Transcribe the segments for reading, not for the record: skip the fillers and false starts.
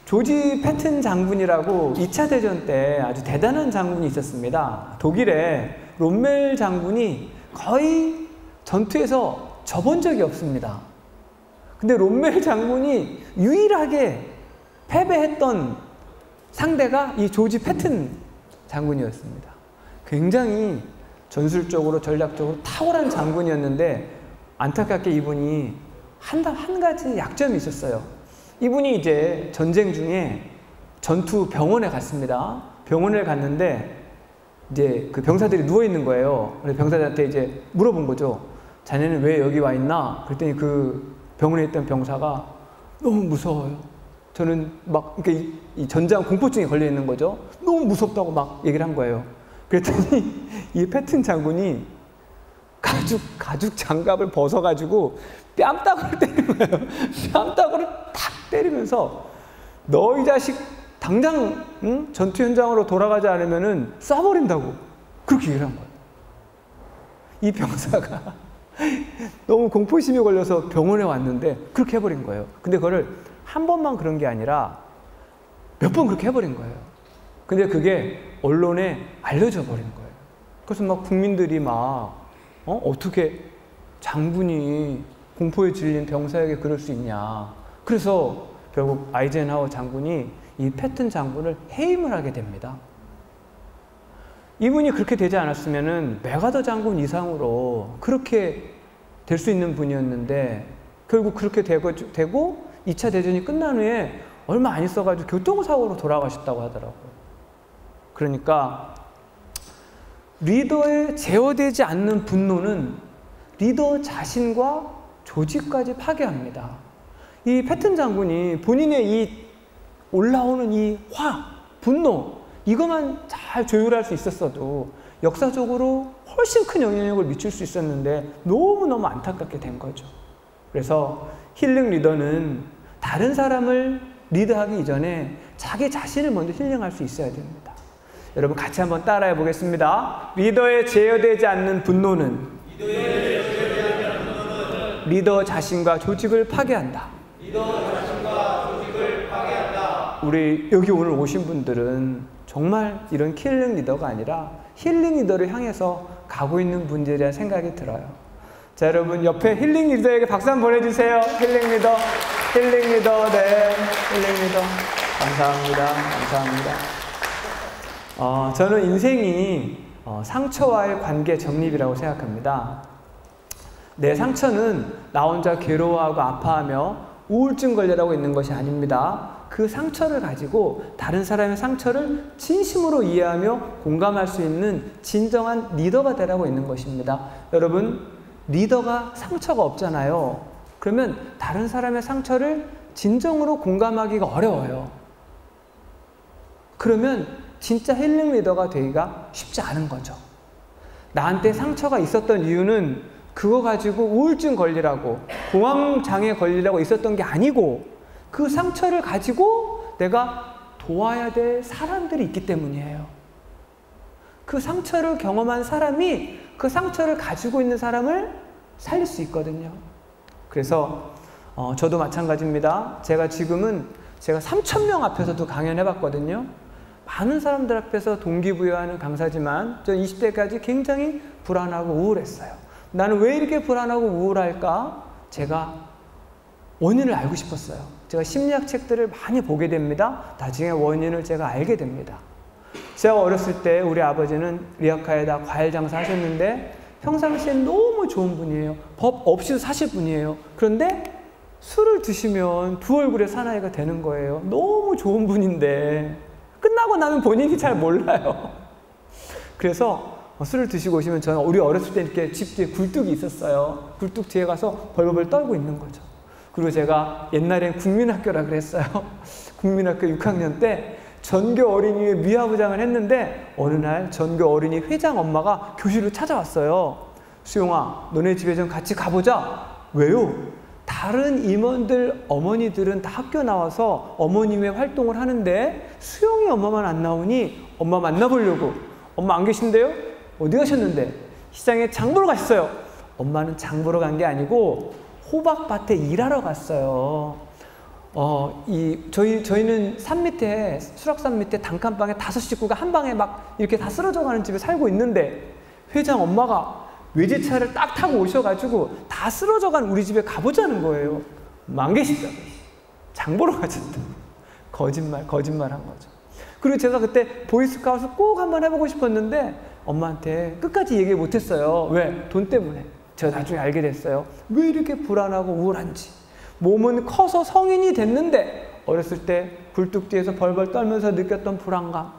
조지 패튼 장군이라고 2차 대전 때 아주 대단한 장군이 있었습니다. 독일의 롬멜 장군이 거의 전투에서 져본 적이 없습니다. 근데 롬멜 장군이 유일하게 패배했던 상대가 이 조지 패튼 장군이었습니다. 굉장히 전술적으로 전략적으로 탁월한 장군이었는데 안타깝게 이분이 한 가지 약점이 있었어요. 이분이 이제 전쟁 중에 전투 병원에 갔습니다. 병원에 갔는데 이제 그 병사들이 누워 있는 거예요. 그래서 병사들한테 이제 물어본 거죠. 자네는 왜 여기 와 있나? 그랬더니 그 병원에 있던 병사가 너무 무서워요. 저는 막 그러니까 이 전장 공포증에 걸려 있는 거죠. 너무 무섭다고 막 얘기를 한 거예요. 그랬더니 이 패튼 장군이 가죽 장갑을 벗어가지고 뺨따구를 때린 거예요. 뺨따구를 탁 때리면서 너 이 자식 당장 전투 현장으로 돌아가지 않으면은 쏴버린다고 그렇게 얘기를 한 거예요. 이 병사가 너무 공포심이 걸려서 병원에 왔는데 그렇게 해버린 거예요. 근데 그거를 한 번만 그런 게 아니라 몇 번 그렇게 해버린 거예요. 근데 그게 언론에 알려져 버린 거예요. 그래서 막 국민들이 막 어떻게 장군이 공포에 질린 병사에게 그럴 수 있냐. 그래서 결국 아이젠하워 장군이 이 패튼 장군을 해임을 하게 됩니다. 이분이 그렇게 되지 않았으면은 맥아더 장군 이상으로 그렇게 될 수 있는 분이었는데 결국 그렇게 되고 2차 대전이 끝난 후에 얼마 안 있어가지고 교통사고로 돌아가셨다고 하더라고요. 그러니까 리더에 제어되지 않는 분노는 리더 자신과 조직까지 파괴합니다. 이 패튼 장군이 본인의 이 올라오는 이 분노 이것만 잘 조율할 수 있었어도 역사적으로 훨씬 큰 영향력을 미칠 수 있었는데 너무너무 안타깝게 된 거죠. 그래서 힐링 리더는 다른 사람을 리드하기 이전에 자기 자신을 먼저 힐링할 수 있어야 됩니다. 여러분 같이 한번 따라해 보겠습니다. 리더에 제어되지 않는 분노는 리더 자신과 조직을 파괴한다. 우리 여기 오늘 오신 분들은 정말 이런 킬링 리더가 아니라 힐링 리더를 향해서 가고 있는 분들이라는 생각이 들어요. 자, 여러분 옆에 힐링 리더에게 박수 한번 보내주세요. 힐링 리더, 힐링 리더, 네, 힐링 리더. 감사합니다. 감사합니다. 저는 인생이 상처와의 관계 정립이라고 생각합니다. 내 상처는 나 혼자 괴로워하고 아파하며 우울증 걸려라고 있는 것이 아닙니다. 그 상처를 가지고 다른 사람의 상처를 진심으로 이해하며 공감할 수 있는 진정한 리더가 되라고 있는 것입니다. 여러분, 리더가 상처가 없잖아요. 그러면 다른 사람의 상처를 진정으로 공감하기가 어려워요. 그러면 진짜 힐링 리더가 되기가 쉽지 않은 거죠. 나한테 상처가 있었던 이유는 그거 가지고 우울증 걸리라고, 공황장애 걸리라고 있었던 게 아니고 그 상처를 가지고 내가 도와야 될 사람들이 있기 때문이에요. 그 상처를 경험한 사람이 그 상처를 가지고 있는 사람을 살릴 수 있거든요. 그래서 저도 마찬가지입니다. 제가 3,000명 앞에서도 강연해봤거든요. 많은 사람들 앞에서 동기부여하는 강사지만 저 20대까지 굉장히 불안하고 우울했어요. 나는 왜 이렇게 불안하고 우울할까? 제가 원인을 알고 싶었어요. 제가 심리학 책들을 많이 보게 됩니다. 나중에 원인을 제가 알게 됩니다. 제가 어렸을 때 우리 아버지는 리아카에다 과일 장사 하셨는데 평상시에 너무 좋은 분이에요. 법 없이도 사실 분이에요. 그런데 술을 드시면 두 얼굴의 사나이가 되는 거예요. 너무 좋은 분인데 끝나고 나면 본인이 잘 몰라요. 그래서 술을 드시고 오시면 저는 우리 어렸을 때 이렇게 집 뒤에 굴뚝이 있었어요. 굴뚝 뒤에 가서 벌벌 떨고 있는 거죠. 그리고 제가 옛날엔 국민학교라 그랬어요. 국민학교 6학년 때 전교 어린이회 미화부장을 했는데 어느 날 전교 어린이 회장 엄마가 교실을 찾아왔어요. 수용아, 너네 집에 좀 같이 가보자. 왜요? 다른 임원들 어머니들은 다 학교 나와서 어머님의 활동을 하는데 수용이 엄마만 안 나오니 엄마 만나보려고. 엄마 안 계신데요? 어디 가셨는데? 시장에 장 보러 가셨어요. 엄마는 장 보러 간 게 아니고 호박밭에 일하러 갔어요. 저희는 산 밑에, 수락산 밑에 단칸방에 5식구가 한 방에 막 이렇게 다 쓰러져 가는 집에 살고 있는데, 회장 엄마가 외제차를 딱 타고 오셔가지고 다 쓰러져 간 우리 집에 가보자는 거예요. 안 계시다고. 장 보러 가셨다. 거짓말 한 거죠. 그리고 제가 그때 보이스카우트 꼭 한번 해보고 싶었는데 엄마한테 끝까지 얘기 못했어요. 왜? 돈 때문에. 제가 나중에 알게 됐어요. 왜 이렇게 불안하고 우울한지. 몸은 커서 성인이 됐는데 어렸을 때 굴뚝뒤에서 벌벌 떨면서 느꼈던 불안감,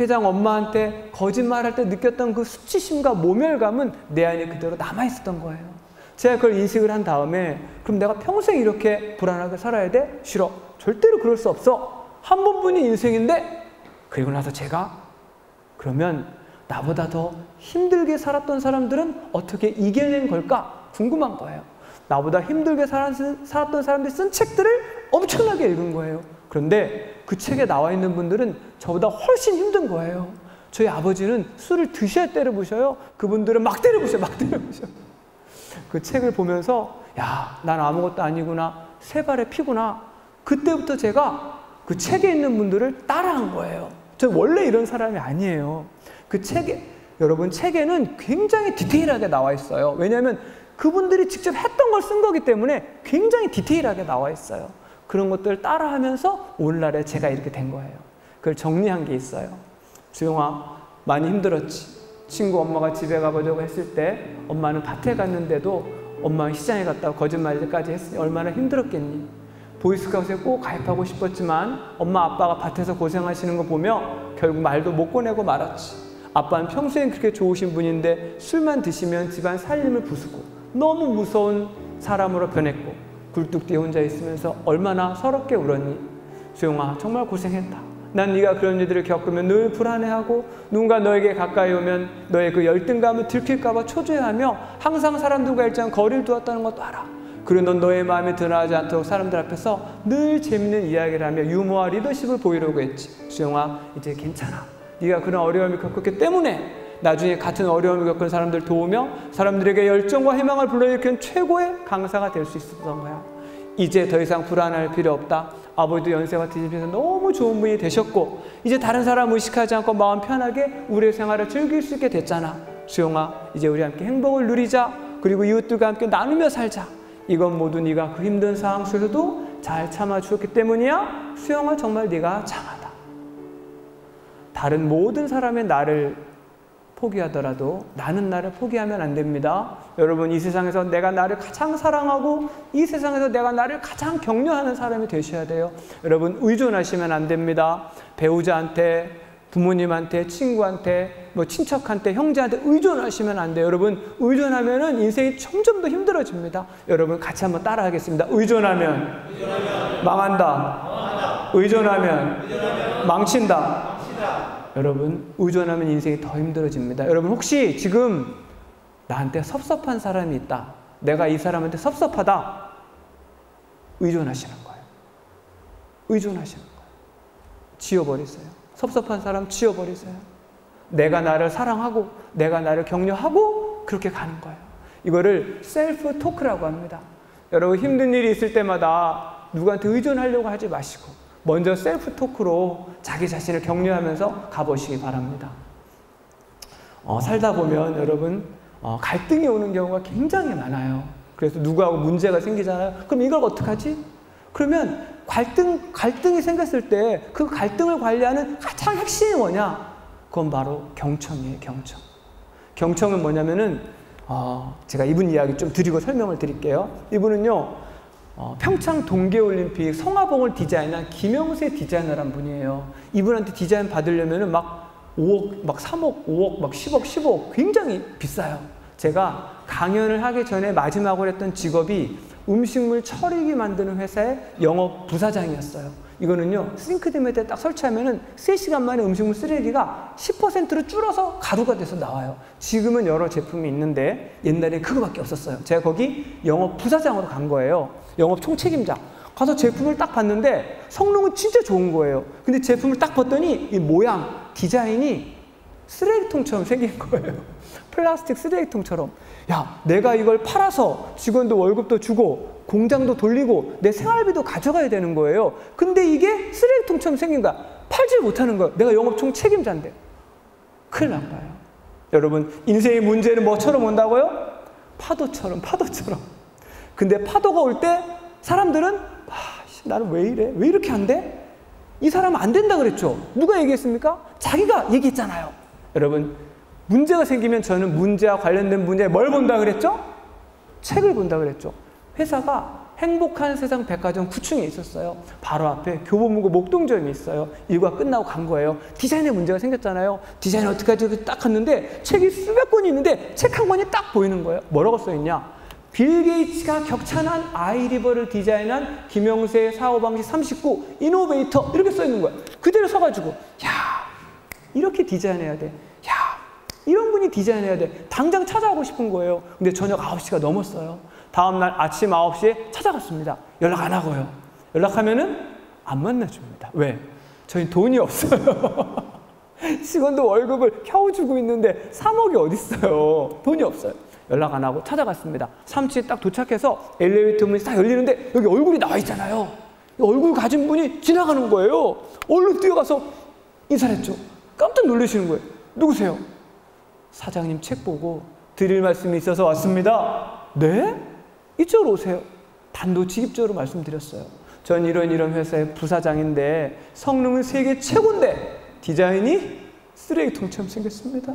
회장 엄마한테 거짓말할 때 느꼈던 그 수치심과 모멸감은 내 안에 그대로 남아있었던 거예요. 제가 그걸 인식을 한 다음에, 그럼 내가 평생 이렇게 불안하게 살아야 돼? 싫어. 절대로 그럴 수 없어. 한 번뿐인 인생인데. 그리고 나서 제가 그러면 나보다 더 힘들게 살았던 사람들은 어떻게 이겨낸 걸까 궁금한 거예요. 나보다 힘들게 살았던 사람들이 쓴 책들을 엄청나게 읽은 거예요. 그런데 그 책에 나와 있는 분들은 저보다 훨씬 힘든 거예요. 저희 아버지는 술을 드셔야 때려부셔요. 그분들은 막 때려부셔. 그 책을 보면서 야, 난 아무것도 아니구나. 세 발의 피구나. 그때부터 제가 그 책에 있는 분들을 따라한 거예요. 저 원래 이런 사람이 아니에요. 그 책에, 여러분, 책에는 굉장히 디테일하게 나와 있어요. 왜냐하면 그분들이 직접 했던 걸 쓴 거기 때문에 굉장히 디테일하게 나와 있어요. 그런 것들을 따라하면서 오늘날에 제가 이렇게 된 거예요. 그걸 정리한 게 있어요. 주영아, 많이 힘들었지. 친구 엄마가 집에 가보자고 했을 때 엄마는 밭에 갔는데도 엄마는 시장에 갔다고 거짓말까지 했으니 얼마나 힘들었겠니. 보이스카우트에 꼭 가입하고 싶었지만 엄마 아빠가 밭에서 고생하시는 거 보며 결국 말도 못 꺼내고 말았지. 아빠는 평소엔 그렇게 좋으신 분인데 술만 드시면 집안 살림을 부수고 너무 무서운 사람으로 변했고 굴뚝 뒤에 혼자 있으면서 얼마나 서럽게 울었니. 수용아, 정말 고생했다. 난 네가 그런 일들을 겪으면 늘 불안해하고 누군가 너에게 가까이 오면 너의 그 열등감을 들킬까 봐 초조해하며 항상 사람들과 일정 거리를 두었다는 것도 알아. 그리고 넌 너의 마음에 드러나지 않도록 사람들 앞에서 늘 재밌는 이야기를 하며 유머와 리더십을 보이려고 했지. 수영아, 이제 괜찮아. 네가 그런 어려움을 겪었기 때문에 나중에 같은 어려움을 겪은 사람들 도우며 사람들에게 열정과 희망을 불러일으키는 최고의 강사가 될 수 있었던 거야. 이제 더 이상 불안할 필요 없다. 아버지도 연세가 드시면서 너무 좋은 분이 되셨고 이제 다른 사람 의식하지 않고 마음 편하게 우리의 생활을 즐길 수 있게 됐잖아. 수영아, 이제 우리 함께 행복을 누리자. 그리고 이웃들과 함께 나누며 살자. 이건 모두 네가 그 힘든 상황 속에서도 잘 참아주었기 때문이야. 수영아, 정말 네가 장하다. 다른 모든 사람의 나를 포기하더라도 나는 나를 포기하면 안 됩니다. 여러분, 이 세상에서 내가 나를 가장 사랑하고 이 세상에서 내가 나를 가장 격려하는 사람이 되셔야 돼요. 여러분, 의존하시면 안 됩니다. 배우자한테, 부모님한테, 친구한테, 친척한테, 형제한테 의존하시면 안 돼요. 여러분, 의존하면은 인생이 점점 더 힘들어집니다. 여러분, 같이 한번 따라 하겠습니다. 의존하면 망한다. 의존하면 망친다. 여러분, 의존하면 인생이 더 힘들어집니다. 여러분, 혹시 지금 나한테 섭섭한 사람이 있다. 내가 이 사람한테 섭섭하다. 의존하시는 거예요. 의존하시는 거예요. 지워버리세요. 섭섭한 사람 지워버리세요. 내가 나를 사랑하고 내가 나를 격려하고 그렇게 가는 거예요. 이거를 셀프 토크라고 합니다. 여러분, 힘든 일이 있을 때마다 누구한테 의존하려고 하지 마시고 먼저 셀프 토크로 자기 자신을 격려하면서 가보시기 바랍니다. 살다 보면 여러분 갈등이 오는 경우가 굉장히 많아요. 그래서 누구하고 문제가 생기잖아요. 그럼 이걸 어떡하지? 그러면 갈등이 생겼을 때 그 갈등을 관리하는 가장 핵심이 뭐냐? 그건 바로 경청이에요. 경청은 뭐냐면은 제가 이분 이야기 좀 드리고 설명을 드릴게요. 이분은요, 평창 동계올림픽 성화봉을 디자인한 김영세 디자이너란 분이에요. 이분한테 디자인 받으려면은 막 5억, 막 3억, 5억, 막 10억, 15억 굉장히 비싸요. 제가 강연을 하기 전에 마지막으로 했던 직업이 음식물 처리기 만드는 회사의 영업 부사장이었어요. 이거는요, 싱크대에다 딱 설치하면은 3시간 만에 음식물 쓰레기가 10%로 줄어서 가루가 돼서 나와요. 지금은 여러 제품이 있는데 옛날에 그거밖에 없었어요. 제가 거기 영업 부사장으로 간 거예요. 영업 총책임자. 가서 제품을 딱 봤는데 성능은 진짜 좋은 거예요. 근데 제품을 딱 봤더니 이 모양, 디자인이 쓰레기통처럼 생긴 거예요. 플라스틱 쓰레기통처럼 야, 내가 이걸 팔아서 직원도 월급도 주고 공장도 돌리고 내 생활비도 가져가야 되는 거예요. 근데 이게 쓰레기통처럼 생긴 거야. 팔질 못하는 거예요. 내가 영업총 책임자인데. 큰일 난 거예요. 여러분, 인생의 문제는 뭐처럼 온다고요? 파도처럼. 근데 파도가 올 때 사람들은 나는 왜 이래? 왜 이렇게 안 돼? 이 사람은 안 된다 그랬죠. 누가 얘기했습니까? 자기가 얘기했잖아요. 여러분, 문제가 생기면 저는 문제와 관련된 문제에 뭘 본다 그랬죠? 책을 본다 그랬죠. 회사가 행복한 세상 백화점 9층에 있었어요. 바로 앞에 교보문고 목동점이 있어요. 일과 끝나고 간 거예요. 디자인에 문제가 생겼잖아요. 디자인 어떻게 하지? 딱 갔는데 책이 수백 권이 있는데 책 한 권이 딱 보이는 거예요. 뭐라고 써있냐? 빌 게이츠가 격찬한 아이리버를 디자인한 김영세 사고방식 39 이노베이터 이렇게 써있는 거예요. 그대로 서가지고 야, 이렇게 디자인해야 돼. 야, 이런 분이 디자인해야 돼. 당장 찾아가고 싶은 거예요. 근데 저녁 9시가 넘었어요. 다음날 아침 9시에 찾아갔습니다. 연락 안 하고요. 연락하면은 안 만나줍니다. 왜? 저희 돈이 없어요. 직원도 월급을 겨우 주고 있는데 3억이 어딨어요. 돈이 없어요. 연락 안 하고 찾아갔습니다. 3층에 딱 도착해서 엘리베이터 문이 딱 열리는데 여기 얼굴이 나와 있잖아요. 얼굴 가진 분이 지나가는 거예요. 얼른 뛰어가서 인사를 했죠. 깜짝 놀라시는 거예요. 누구세요? 사장님 책 보고 드릴 말씀이 있어서 왔습니다. 네? 이쪽으로 오세요. 단도직입적으로 말씀드렸어요. 전 이런 회사의 부사장인데 성능은 세계 최고인데 디자인이 쓰레기통처럼 생겼습니다.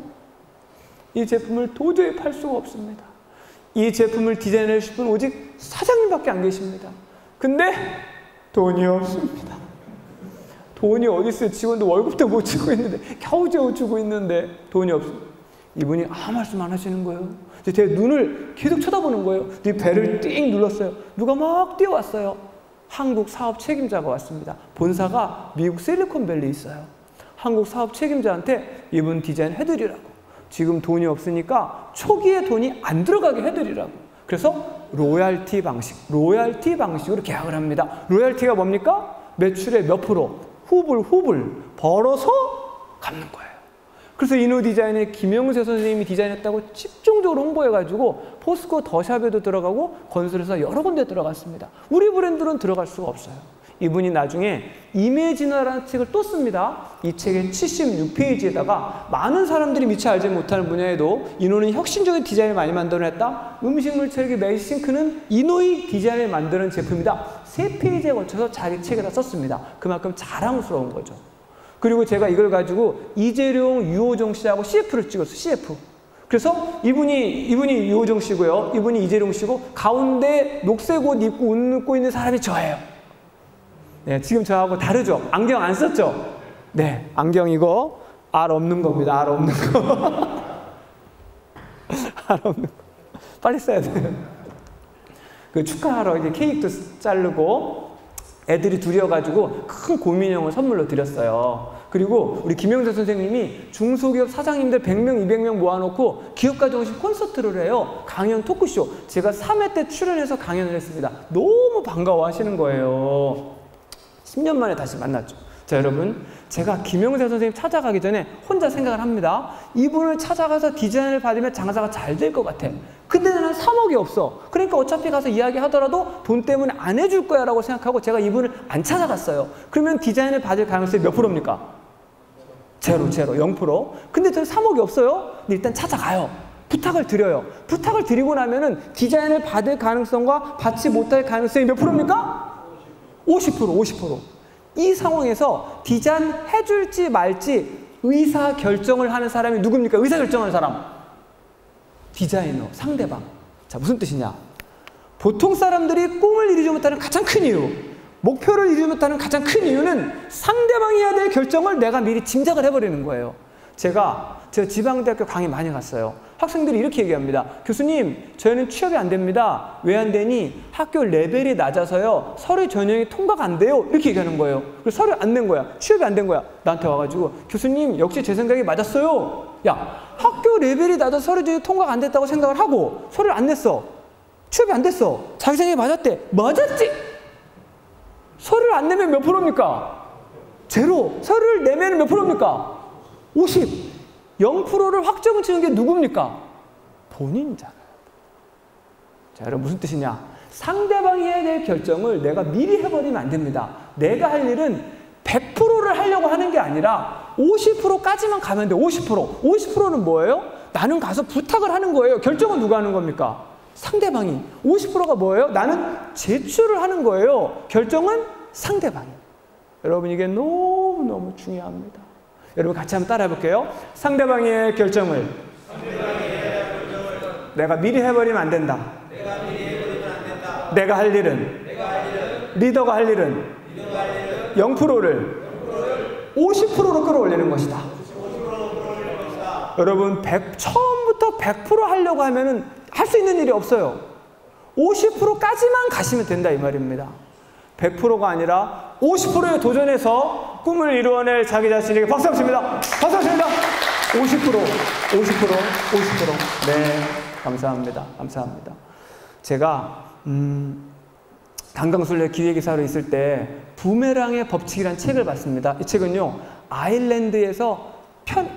이 제품을 도저히 팔 수가 없습니다. 이 제품을 디자인해 주실 분은 오직 사장님밖에 안 계십니다. 근데 돈이 없습니다. 돈이 어디 있어요? 직원도 월급도 못 주고 있는데 겨우 주고 있는데 돈이 없습니다. 이분이 아무 말씀 안 하시는 거예요. 제 눈을 계속 쳐다보는 거예요. 배를 띵 눌렀어요. 누가 막 뛰어왔어요. 한국 사업 책임자가 왔습니다. 본사가 미국 실리콘밸리에 있어요. 한국 사업 책임자한테 이분 디자인 해드리라고. 지금 돈이 없으니까 초기에 돈이 안 들어가게 해드리라고. 그래서 로얄티 방식으로 계약을 합니다. 로얄티가 뭡니까? 매출의 몇 프로, 후불 벌어서 갚는 거예요. 그래서 이노 디자인의 김영세 선생님이 디자인했다고 집중적으로 홍보해가지고 포스코 더샵에도 들어가고 건설에서 여러 군데 들어갔습니다. 우리 브랜드는 들어갈 수가 없어요. 이분이 나중에 이미지너라는 책을 또 씁니다. 이 책의 76페이지에다가 많은 사람들이 미처 알지 못하는 분야에도 이노는 혁신적인 디자인을 많이 만들어냈다. 음식물 처리기 매직싱크는 이노의 디자인을 만드는 제품이다. 3페이지에 걸쳐서 자기 책에다 썼습니다. 그만큼 자랑스러운 거죠. 그리고 제가 이걸 가지고 이재룡, 유호정 씨하고 CF를 찍었어요. CF. 그래서 이분이 유호정 씨고요. 이분이 이재룡 씨고 가운데 녹색 옷 입고 웃고 있는 사람이 저예요. 네, 지금 저하고 다르죠? 안경 안 썼죠? 네, 안경 이거 알 없는 겁니다. 알 없는 거. 알 없는 거. 빨리 써야 돼요. 그 축하하러 이제 케이크도 자르고 애들이 둘이어가지고 큰 곰인형을 선물로 드렸어요. 그리고 우리 김영세 선생님이 중소기업 사장님들 100명, 200명 모아놓고 기업가족 중심 콘서트를 해요. 강연 토크쇼. 제가 3회 때 출연해서 강연을 했습니다. 너무 반가워하시는 거예요. 10년 만에 다시 만났죠. 자, 여러분, 제가 김영세 선생님 찾아가기 전에 혼자 생각을 합니다. 이분을 찾아가서 디자인을 받으면 장사가 잘 될 것 같아. 근데 나는 3억이 없어. 그러니까 어차피 가서 이야기하더라도 돈 때문에 안 해줄 거야 라고 생각하고 제가 이분을 안 찾아갔어요. 그러면 디자인을 받을 가능성이 몇 프로입니까? 제로, 0%. 근데 저는 3억이 없어요. 근데 일단 찾아가요. 부탁을 드려요. 부탁을 드리고 나면은 디자인을 받을 가능성과 받지 못할 가능성이 몇 프로입니까? 50%. 이 상황에서 디자인 해줄지 말지 의사 결정을 하는 사람이 누굽니까? 의사 결정하는 사람. 디자이너, 상대방. 자, 무슨 뜻이냐? 보통 사람들이 꿈을 이루지 못하는 가장 큰 이유, 목표를 이루지 못하는 가장 큰 이유는 상대방이 해야 될 결정을 내가 미리 짐작을 해버리는 거예요. 제가 지방대학교 강의 많이 갔어요. 학생들이 이렇게 얘기합니다. 교수님, 저희는 취업이 안 됩니다. 왜 안 되니? 학교 레벨이 낮아서요. 서류 전형이 통과가 안 돼요. 이렇게 얘기하는 거예요. 그래서 서류 안 낸 거야. 취업이 안 된 거야. 나한테 와가지고 교수님, 역시 제 생각이 맞았어요. 야, 학교 레벨이 낮아서 서류 전형이 통과가 안 됐다고 생각을 하고 서류를 안 냈어. 취업이 안 됐어. 자기 생각이 맞았대. 맞았지? 서류를 안 내면 몇 프로입니까? 제로. 서류를 내면 몇 프로입니까? 50. 0%를 확정을 치는 게 누굽니까? 본인이잖아요. 자, 여러분 무슨 뜻이냐? 상대방이 해야 될 결정을 내가 미리 해버리면 안 됩니다. 내가 할 일은 100%를 하려고 하는 게 아니라 50%까지만 가면 돼. 50%. 50%는 뭐예요? 나는 가서 부탁을 하는 거예요. 결정은 누가 하는 겁니까? 상대방이. 50%가 뭐예요? 나는 제출을 하는 거예요. 결정은 상대방이. 여러분 이게 너무너무 중요합니다. 여러분 같이 한번 따라해 볼게요. 상대방의 결정을 내가 미리 해버리면 안 된다. 내가 할 일은 리더가 할 일은 0%를 50%로 끌어올리는 것이다. 여러분 처음부터 100% 하려고 하면은 할 수 있는 일이 없어요. 50%까지만 가시면 된다 이 말입니다. 100%가 아니라 50%에 도전해서 꿈을 이루어낼 자기 자신에게 박수 한번 칩니다. 박수 한번 칩니다. 50%. 네, 감사합니다. 감사합니다. 제가 강강술래 기획이사로 있을 때 부메랑의 법칙이라는 책을 봤습니다. 이 책은요, 아일랜드에서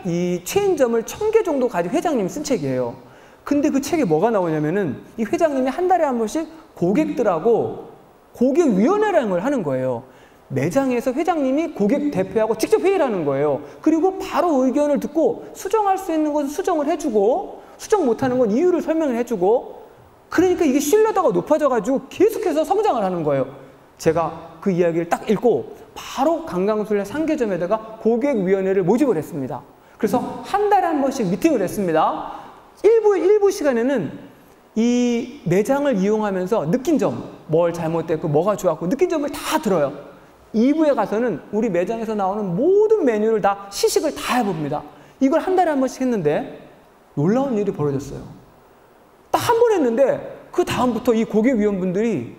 이 체인점을 1000개 정도 가진 회장님이 쓴 책이에요. 근데 그 책에 뭐가 나오냐면은 이 회장님이 한 달에 한 번씩 고객들하고 고객위원회라는 걸 하는 거예요. 매장에서 회장님이 고객 대표하고 직접 회의를 하는 거예요. 그리고 바로 의견을 듣고 수정할 수 있는 것은 수정을 해주고 수정 못하는 건 이유를 설명을 해주고, 그러니까 이게 신뢰도가 높아져가지고 계속해서 성장을 하는 거예요. 제가 그 이야기를 딱 읽고 바로 강강술래 상계점에다가 고객위원회를 모집을 했습니다. 그래서 한 달에 한 번씩 미팅을 했습니다. 일부 시간에는 이 매장을 이용하면서 느낀 점, 뭘 잘못됐고 뭐가 좋았고 느낀 점을 다 들어요. 2부에 가서는 우리 매장에서 나오는 모든 메뉴를 다 시식을 다 해봅니다. 이걸 한 달에 한 번씩 했는데 놀라운 일이 벌어졌어요. 딱 한 번 했는데 그 다음부터 이 고객위원분들이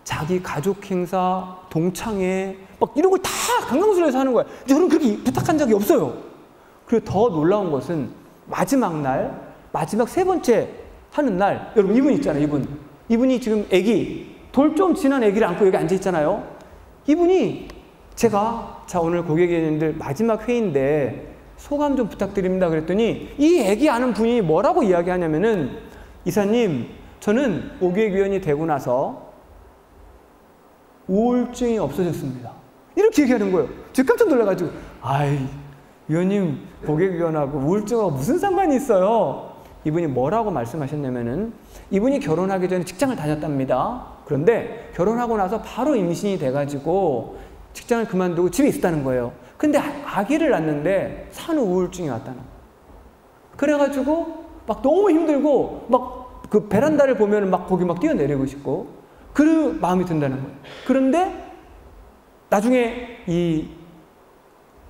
자기 가족 행사, 동창회 막 이런 걸 다 강강술래에서 하는 거예요. 저는 그렇게 부탁한 적이 없어요. 그리고 더 놀라운 것은 마지막 날, 마지막 3번째 하는 날, 여러분 이분 있잖아요. 이분이 지금 돌 좀 지난 아기를 안고 여기 앉아 있잖아요. 이분이 제가 자 오늘 고객님들 마지막 회의인데 소감 좀 부탁드립니다 그랬더니 이 아기 아는 분이 뭐라고 이야기하냐면은, 이사님 저는 고객위원이 되고 나서 우울증이 없어졌습니다. 이렇게 얘기하는 거예요. 제가 깜짝 놀라가지고, 아이 위원님 고객위원하고 우울증하고 무슨 상관이 있어요? 이분이 뭐라고 말씀하셨냐면은, 이분이 결혼하기 전에 직장을 다녔답니다. 그런데 결혼하고 나서 바로 임신이 돼가지고 직장을 그만두고 집에 있었다는 거예요. 근데 아기를 낳는데 산후 우울증이 왔다는 거예요. 그래가지고 막 너무 힘들고 막 그 베란다를 보면 막 거기 막 뛰어내리고 싶고 그 마음이 든다는 거예요. 그런데 나중에 이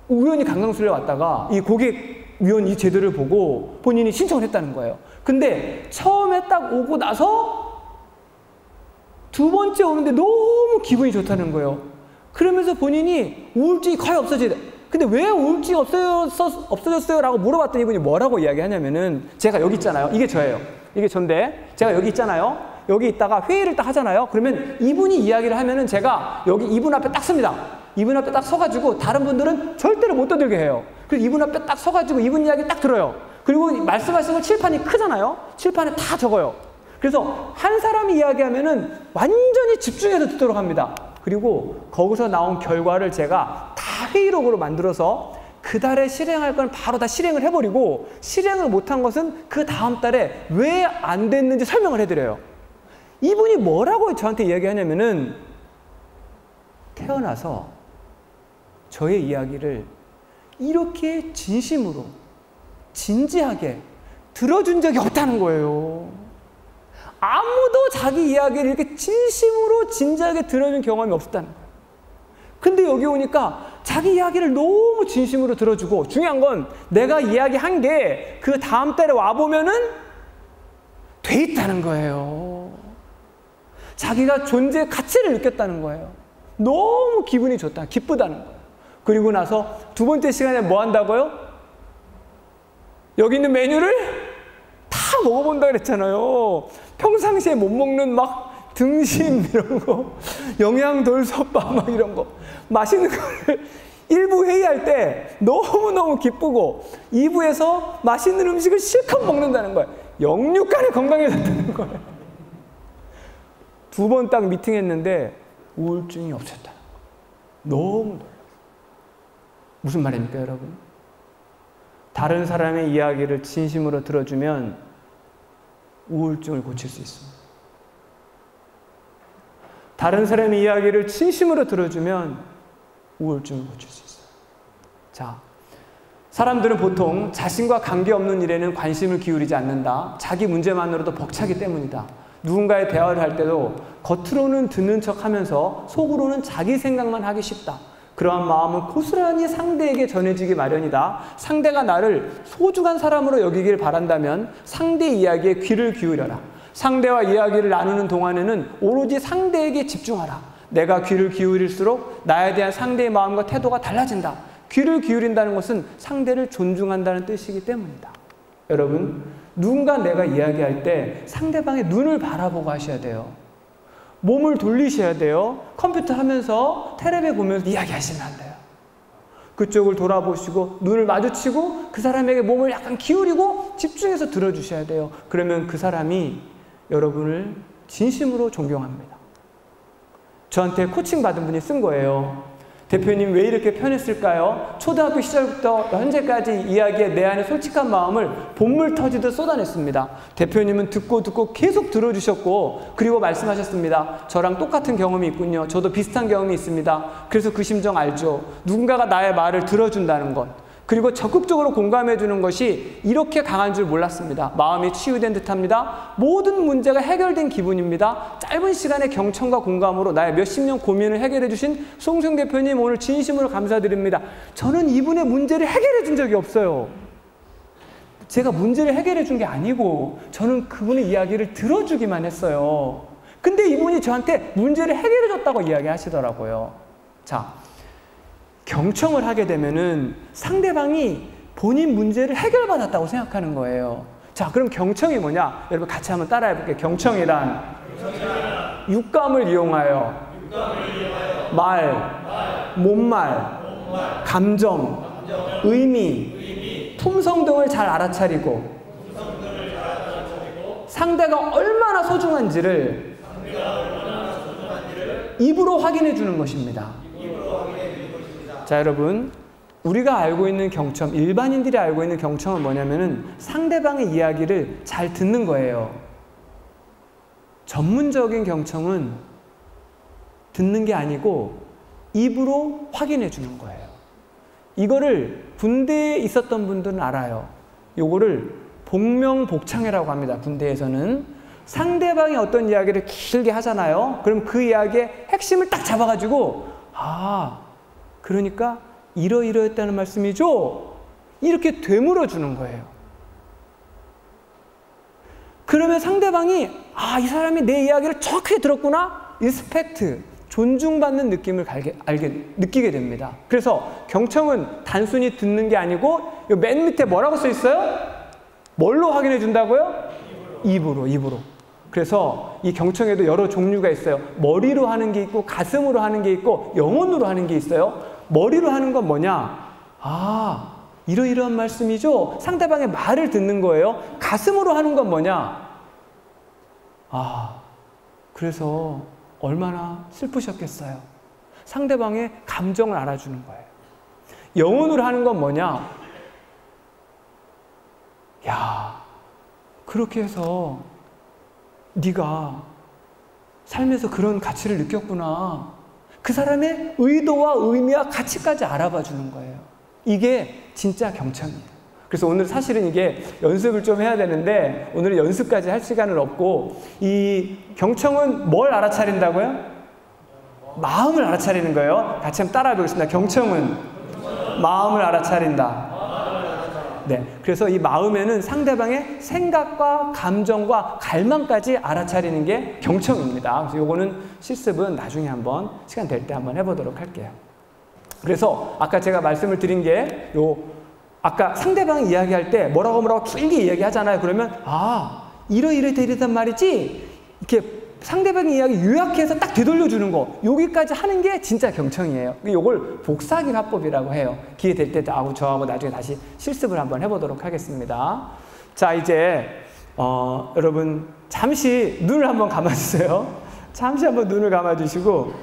우연히 강강술래 왔다가 이 고객위원 이 제도를 보고 본인이 신청을 했다는 거예요. 근데 처음에 딱 오고 나서 2번째 오는데 너무 기분이 좋다는 거예요. 그러면서 본인이 우울증이 거의 없어지다. 근데 왜 우울증이 없어졌어요? 라고 물어봤더니 이분이 뭐라고 이야기하냐면은, 제가 여기 있잖아요. 이게 저예요. 이게 전데 제가 여기 있잖아요. 여기 있다가 회의를 딱 하잖아요. 그러면 이분이 이야기를 하면은 제가 여기 이분 앞에 딱 섭니다. 이분 앞에 딱 서가지고 다른 분들은 절대로 못 떠들게 해요. 그래서 이분 앞에 딱 서가지고 이분 이야기 딱 들어요. 그리고 말씀하시는 건 칠판이 크잖아요. 칠판에 다 적어요. 그래서 한 사람이 이야기하면은 완전히 집중해서 듣도록 합니다. 그리고 거기서 나온 결과를 제가 다 회의록으로 만들어서 그 달에 실행할 건 바로 다 실행을 해버리고, 실행을 못한 것은 그 다음 달에 왜 안 됐는지 설명을 해드려요. 이분이 뭐라고 저한테 이야기하냐면은, 태어나서 저의 이야기를 이렇게 진심으로 진지하게 들어준 적이 없다는 거예요. 아무도 자기 이야기를 이렇게 진심으로 진지하게 들어준 경험이 없었다는 거예요. 근데 여기 오니까 자기 이야기를 너무 진심으로 들어주고, 중요한 건 내가 이야기한 게 그 다음 달에 와보면은 돼 있다는 거예요. 자기가 존재의 가치를 느꼈다는 거예요. 너무 기분이 좋다, 기쁘다는 거예요. 그리고 나서 2번째 시간에 뭐 한다고요? 여기 있는 메뉴를 다 먹어본다 그랬잖아요. 평상시에 못 먹는 막 등심 이런 거, 영양돌솥밥 막 이런 거, 맛있는 거를 1부 회의할 때 너무너무 기쁘고 2부에서 맛있는 음식을 실컷 먹는다는 거예요. 영육간에 건강해졌다는 거예요. 2번 딱 미팅했는데 우울증이 없었다는 거예요. 너무 놀랐어요. 무슨 말입니까, 여러분? 다른 사람의 이야기를 진심으로 들어주면 우울증을 고칠 수 있습니다. 다른 사람의 이야기를 진심으로 들어주면 우울증을 고칠 수 있어요. 자, 사람들은 보통 자신과 관계없는 일에는 관심을 기울이지 않는다. 자기 문제만으로도 벅차기 때문이다. 누군가의 대화를 할 때도 겉으로는 듣는 척 하면서 속으로는 자기 생각만 하기 쉽다. 그러한 마음은 고스란히 상대에게 전해지기 마련이다. 상대가 나를 소중한 사람으로 여기길 바란다면 상대의 이야기에 귀를 기울여라. 상대와 이야기를 나누는 동안에는 오로지 상대에게 집중하라. 내가 귀를 기울일수록 나에 대한 상대의 마음과 태도가 달라진다. 귀를 기울인다는 것은 상대를 존중한다는 뜻이기 때문이다. 여러분, 누군가 내가 이야기할 때 상대방의 눈을 바라보고 하셔야 돼요. 몸을 돌리셔야 돼요. 컴퓨터 하면서 텔레비 보면서 이야기하시면 안 돼요. 그쪽을 돌아보시고 눈을 마주치고 그 사람에게 몸을 약간 기울이고 집중해서 들어주셔야 돼요. 그러면 그 사람이 여러분을 진심으로 존경합니다. 저한테 코칭 받은 분이 쓴 거예요. 대표님 왜 이렇게 편했을까요? 초등학교 시절부터 현재까지 이야기에 내 안에 솔직한 마음을 본물 터지듯 쏟아냈습니다. 대표님은 듣고 계속 들어주셨고 그리고 말씀하셨습니다. 저랑 똑같은 경험이 있군요. 저도 비슷한 경험이 있습니다. 그래서 그 심정 알죠. 누군가가 나의 말을 들어준다는 것, 그리고 적극적으로 공감해 주는 것이 이렇게 강한 줄 몰랐습니다. 마음이 치유된 듯합니다. 모든 문제가 해결된 기분입니다. 짧은 시간의 경청과 공감으로 나의 몇십 년 고민을 해결해 주신 송승 대표님 오늘 진심으로 감사드립니다. 저는 이분의 문제를 해결해 준 적이 없어요. 제가 문제를 해결해 준 게 아니고 저는 그분의 이야기를 들어주기만 했어요. 근데 이분이 저한테 문제를 해결해 줬다고 이야기하시더라고요. 자, 경청을 하게 되면은 상대방이 본인 문제를 해결받았다고 생각하는 거예요. 자, 그럼 경청이 뭐냐? 여러분 같이 한번 따라해 볼게요. 경청이란 육감을 이용하여 말, 몸말, 감정, 의미, 품성 등을 잘 알아차리고 상대가 얼마나 소중한지를 입으로 확인해 주는 것입니다. 자, 여러분, 우리가 알고 있는 경청, 일반인들이 알고 있는 경청은 뭐냐면은 상대방의 이야기를 잘 듣는 거예요. 전문적인 경청은 듣는 게 아니고 입으로 확인해 주는 거예요. 이거를 군대에 있었던 분들은 알아요. 요거를 복명복창회라고 합니다. 군대에서는 상대방이 어떤 이야기를 길게 하잖아요. 그럼 그 이야기의 핵심을 딱 잡아가지고 그러니까 이러이러했다는 말씀이죠? 이렇게 되물어 주는 거예요. 그러면 상대방이 이 사람이 내 이야기를 정확하게 들었구나? 리스펙트, 존중받는 느낌을 느끼게 됩니다. 그래서 경청은 단순히 듣는 게 아니고 맨 밑에 뭐라고 써 있어요? 뭘로 확인해 준다고요? 입으로. 그래서 이 경청에도 여러 종류가 있어요. 머리로 하는 게 있고 가슴으로 하는 게 있고 영혼으로 하는 게 있어요. 머리로 하는 건 뭐냐? 이러이러한 말씀이죠? 상대방의 말을 듣는 거예요. 가슴으로 하는 건 뭐냐? 그래서 얼마나 슬프셨겠어요. 상대방의 감정을 알아주는 거예요. 영혼으로 하는 건 뭐냐? 그렇게 해서 네가 삶에서 그런 가치를 느꼈구나. 그 사람의 의도와 의미와 가치까지 알아봐 주는 거예요. 이게 진짜 경청이에요. 그래서 오늘 사실은 이게 연습을 좀 해야 되는데 오늘은 연습까지 할 시간은 없고, 이 경청은 뭘 알아차린다고요? 마음을 알아차리는 거예요. 같이 한번 따라해 보겠습니다. 경청은 마음을 알아차린다. 네, 그래서 이 마음에는 상대방의 생각과 감정과 갈망까지 알아차리는 게 경청입니다. 그래서 요거는 실습은 나중에 한번 시간 될 때 한번 해보도록 할게요. 그래서 아까 제가 말씀을 드린 게 아까 상대방이 이야기할 때 뭐라고 길게 이야기하잖아요. 그러면 이러이러단 말이지, 이렇게 상대방의 이야기 요약해서 딱 되돌려주는 거, 여기까지 하는 게 진짜 경청이에요. 이걸 복사기 화법이라고 해요. 기회 될 때 저하고 나중에 다시 실습을 한번 해보도록 하겠습니다. 자, 이제 여러분 잠시 눈을 한번 감아주세요. 잠시 한번 눈을 감아주시고,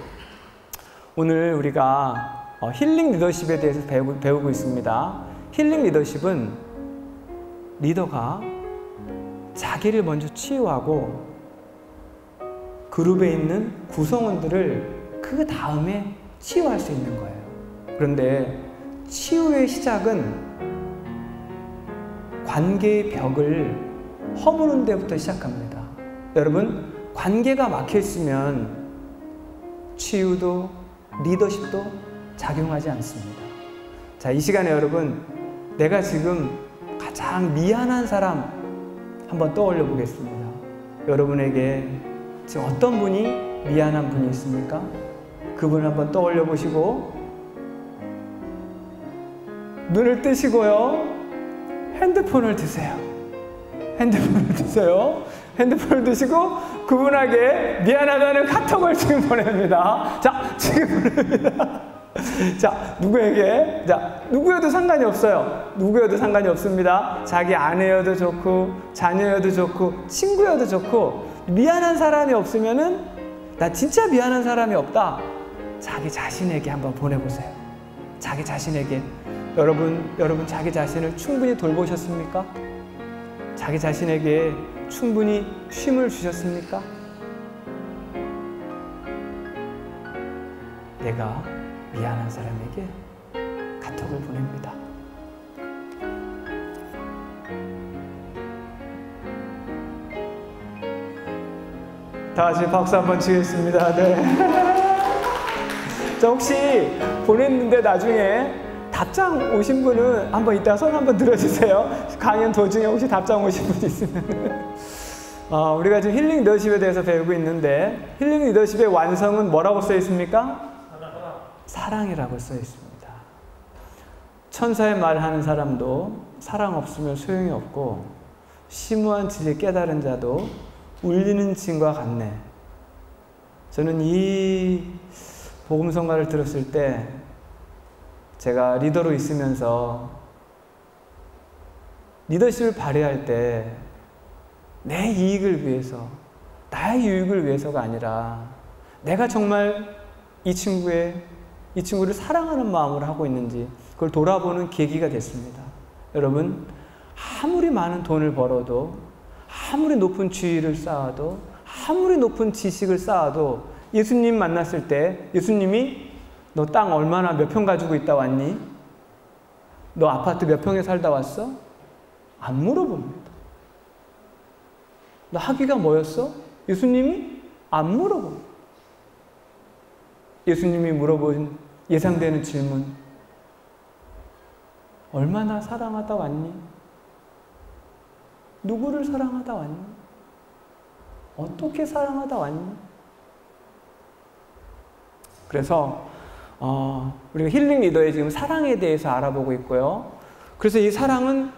오늘 우리가 힐링 리더십에 대해서 배우고 있습니다. 힐링 리더십은 리더가 자기를 먼저 치유하고 그룹에 있는 구성원들을 그 다음에 치유할 수 있는 거예요. 그런데 치유의 시작은 관계의 벽을 허무는 데부터 시작합니다. 여러분, 관계가 막혀있으면 치유도 리더십도 작용하지 않습니다. 자, 이 시간에 여러분, 내가 지금 가장 미안한 사람 한번 떠올려 보겠습니다. 여러분에게 지금 어떤 분이 미안한 분이 있습니까? 그분을 한번 떠올려 보시고 눈을 뜨시고요, 핸드폰을 드세요. 핸드폰을 드세요. 핸드폰을 드시고 그분에게 미안하다는 카톡을 지금 보냅니다. 자, 지금 보냅니다. 자, 누구에게? 자, 누구여도 상관이 없어요. 누구여도 상관이 없습니다. 자기 아내여도 좋고, 자녀여도 좋고, 친구여도 좋고, 미안한 사람이 없으면은, 나 진짜 미안한 사람이 없다. 자기 자신에게 한번 보내보세요. 자기 자신에게. 여러분 자기 자신을 충분히 돌보셨습니까? 자기 자신에게 충분히 쉼을 주셨습니까? 내가 미안한 사람에게 카톡을 보냅니다. 다 같이 박수 한번 치겠습니다. 네. 자, 혹시 보냈는데 나중에 답장 오신 분은 한번 이따 손 한번 들어주세요. 강연 도중에 혹시 답장 오신 분 있으면. 우리가 지금 힐링 리더십에 대해서 배우고 있는데, 힐링 리더십의 완성은 뭐라고 써 있습니까? 사랑이라고 써 있습니다. 천사의 말을 하는 사람도 사랑 없으면 소용이 없고, 심오한 진리 깨달은 자도 울리는 징과 같네. 저는 이 복음성가를 들었을 때, 제가 리더로 있으면서 리더십을 발휘할 때 내 이익을 위해서, 나의 유익을 위해서가 아니라 내가 정말 이 친구를 사랑하는 마음으로 하고 있는지 그걸 돌아보는 계기가 됐습니다. 여러분, 아무리 많은 돈을 벌어도, 아무리 높은 지위를 쌓아도, 아무리 높은 지식을 쌓아도 예수님 만났을 때 예수님이 너 땅 얼마나 몇 평 가지고 있다 왔니? 너 아파트 몇 평에 살다 왔어? 안 물어봅니다. 너 학위가 뭐였어? 예수님이 안 물어봅니다. 예수님이 물어본 예상되는 질문, 얼마나 사랑하다 왔니? 누구를 사랑하다 왔니? 어떻게 사랑하다 왔니? 그래서 우리가 힐링 리더의 지금 사랑에 대해서 알아보고 있고요. 그래서 이 사랑은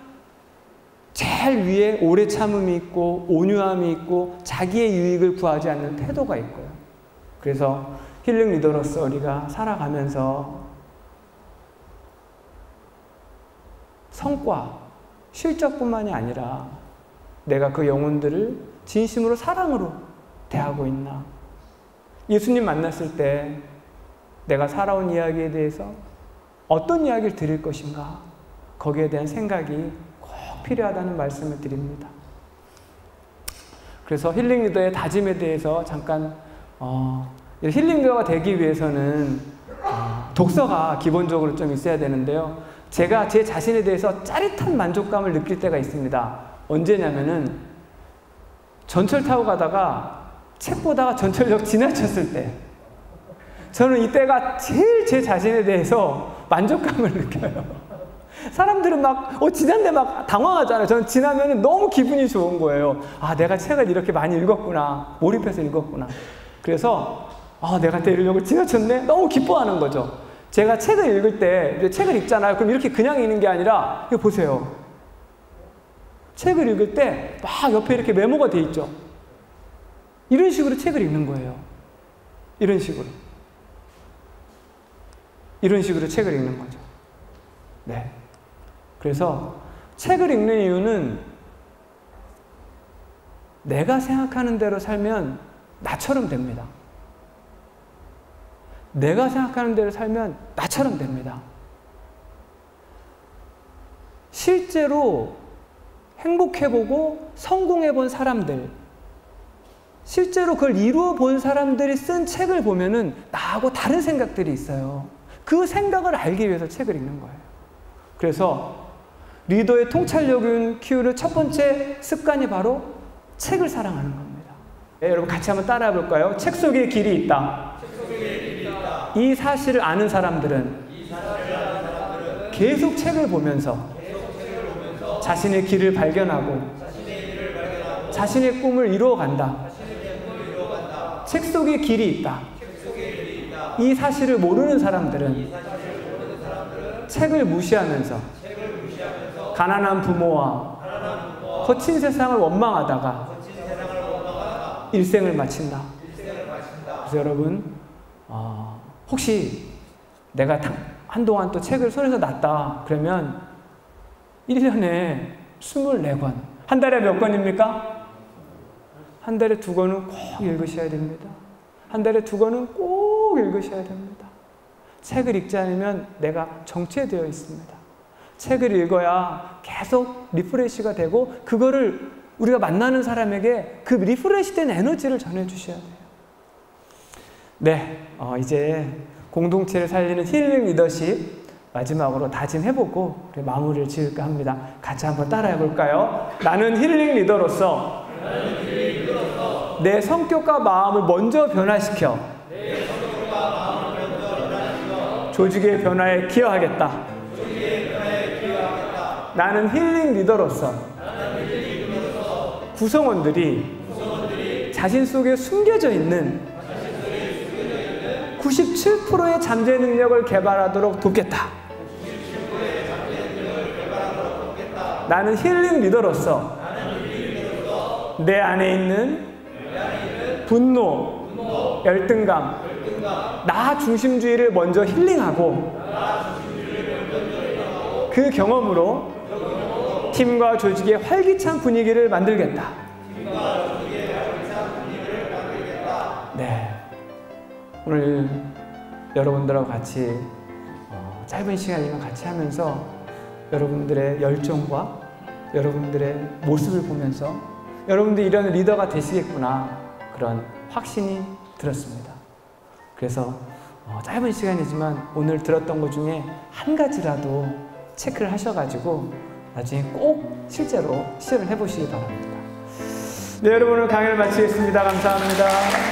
제일 위에 오래 참음이 있고, 온유함이 있고, 자기의 유익을 구하지 않는 태도가 있고요. 그래서 힐링 리더로서 우리가 살아가면서 성과, 실적뿐만이 아니라 내가 그 영혼들을 진심으로 사랑으로 대하고 있나? 예수님 만났을 때 내가 살아온 이야기에 대해서 어떤 이야기를 드릴 것인가? 거기에 대한 생각이 꼭 필요하다는 말씀을 드립니다. 그래서 힐링 리더의 다짐에 대해서 잠깐, 힐링 리더가 되기 위해서는 독서가 기본적으로 좀 있어야 되는데요. 제가 제 자신에 대해서 짜릿한 만족감을 느낄 때가 있습니다. 언제냐면은 전철 타고 가다가 책 보다가 전철역 지나쳤을 때, 저는 이때가 제일 제 자신에 대해서 만족감을 느껴요. 사람들은 막 지난데 막 당황하잖아요. 저는 지나면 너무 기분이 좋은 거예요. 아, 내가 책을 이렇게 많이 읽었구나, 몰입해서 읽었구나. 그래서 내가 대리역을 지나쳤네, 너무 기뻐하는 거죠. 제가 책을 읽을 때, 책을 읽잖아요. 그럼 이렇게 그냥 읽는 게 아니라, 이거 보세요. 책을 읽을 때 막 옆에 이렇게 메모가 돼 있죠. 이런 식으로 책을 읽는 거예요. 이런 식으로. 이런 식으로 책을 읽는 거죠. 네. 그래서 책을 읽는 이유는 내가 생각하는 대로 살면 나처럼 됩니다. 내가 생각하는 대로 살면 나처럼 됩니다. 실제로 행복해보고 성공해본 사람들, 실제로 그걸 이루어 본 사람들이 쓴 책을 보면은 나하고 다른 생각들이 있어요. 그 생각을 알기 위해서 책을 읽는 거예요. 그래서 리더의 통찰력을 키우는 첫 번째 습관이 바로 책을 사랑하는 겁니다. 네, 여러분 같이 한번 따라해 볼까요? 책 속에 길이 있다. 이 사실을 아는 사람들은 계속 책을 보면서 자신의 길을 발견하고 자신의 꿈을 이루어간다. 책 속에 길이 있다. 이 사실을 모르는 사람들은 책을 무시하면서 가난한 부모와 거친 세상을 원망하다가 일생을 마친다. 그래서 여러분, 혹시 내가 한동안 또 책을 손에서 놨다 그러면 1년에 24권. 한 달에 몇 권입니까? 한 달에 2권은 꼭 읽으셔야 됩니다. 한 달에 2권은 꼭 읽으셔야 됩니다. 책을 읽지 않으면 내가 정체되어 있습니다. 책을 읽어야 계속 리프레시가 되고 그거를 우리가 만나는 사람에게 그 리프레시된 에너지를 전해주셔야 돼요. 네, 이제 공동체를 살리는 힐링 리더십 마지막으로 다짐해보고 마무리를 지을까 합니다. 같이 한번 따라해 볼까요? 나는 힐링 리더로서 내 성격과 마음을 먼저 변화시켜 조직의 변화에 기여하겠다. 나는 힐링 리더로서 구성원들이 자신 속에 숨겨져 있는 97%의 잠재 능력을 개발하도록 돕겠다. 나는 힐링 리더로서 내 안에 있는 분노, 열등감, 나 중심주의를 먼저 힐링하고 그 경험으로 팀과 조직의 활기찬 분위기를 만들겠다. 네, 오늘 여러분들하고 같이 짧은 시간이지만 같이 하면서 여러분들의 열정과 여러분들의 모습을 보면서 여러분들이 이런 리더가 되시겠구나 그런 확신이 들었습니다. 그래서 짧은 시간이지만 오늘 들었던 것 중에 한 가지라도 체크를 하셔가지고 나중에 꼭 실제로 실현을 해보시기 바랍니다. 네, 여러분 오늘 강의를 마치겠습니다. 감사합니다.